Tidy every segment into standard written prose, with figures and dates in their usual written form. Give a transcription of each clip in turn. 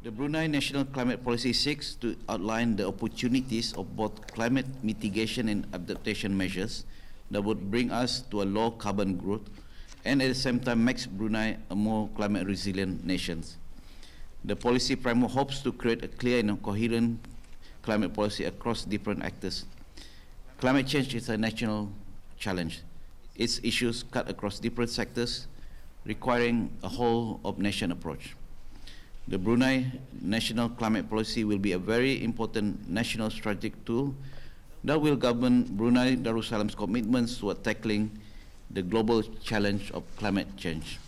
The Brunei National Climate Policy seeks to outline the opportunities of both climate mitigation and adaptation measures that would bring us to a low carbon growth and at the same time makes Brunei a more climate resilient nation. The policy framework hopes to create a clear and coherent climate policy across different actors. Climate change is a national challenge. Its issues cut across different sectors, requiring a whole-of-nation approach. The Brunei National Climate Policy will be a very important national strategic tool that will govern Brunei Darussalam's commitments toward tackling the global challenge of climate change.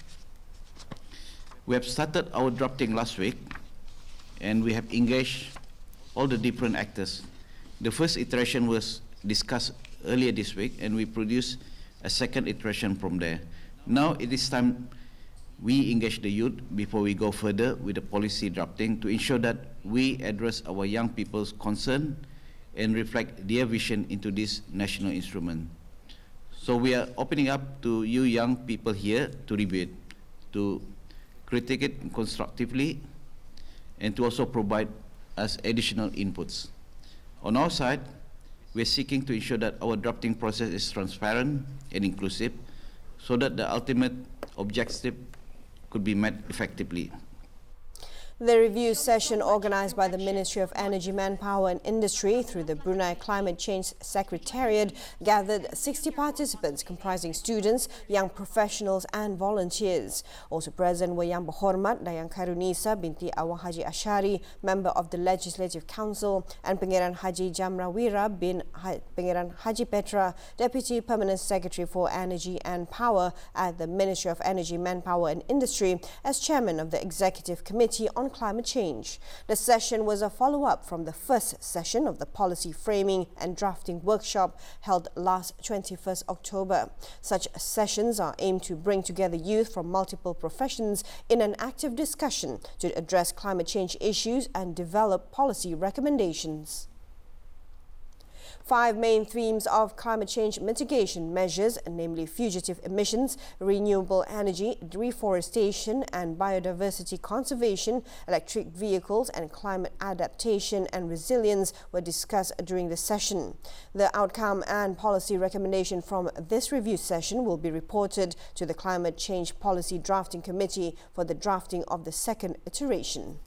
We have started our drafting last week, and we have engaged all the different actors. The first iteration was discussed earlier this week, and we produced a second iteration from there. Now it is time we engage the youth before we go further with the policy drafting to ensure that we address our young people's concern and reflect their vision into this national instrument. So we are opening up to you young people here to review it, to critique it constructively, and to also provide us additional inputs. On our side, we are seeking to ensure that our drafting process is transparent and inclusive so that the ultimate objective could be met effectively. The review session organized by the Ministry of Energy, Manpower and Industry through the Brunei Climate Change Secretariat gathered 60 participants comprising students, young professionals and volunteers. Also present were Yang Berhormat Dayang Khairunisa binti Awang Haji Ashari, member of the Legislative Council, and Pangeran Haji Jamrawira bin Pangeran Haji Petra, Deputy Permanent Secretary for Energy and Power at the Ministry of Energy, Manpower and Industry, as Chairman of the Executive Committee on Climate Change. The session was a follow-up from the first session of the Policy Framing and Drafting Workshop held last 21st October. Such sessions are aimed to bring together youth from multiple professions in an active discussion to address climate change issues and develop policy recommendations. 5 main themes of climate change mitigation measures, namely fugitive emissions, renewable energy, reforestation and biodiversity conservation, electric vehicles and climate adaptation and resilience were discussed during the session. The outcome and policy recommendation from this review session will be reported to the Climate Change Policy Drafting Committee for the drafting of the second iteration.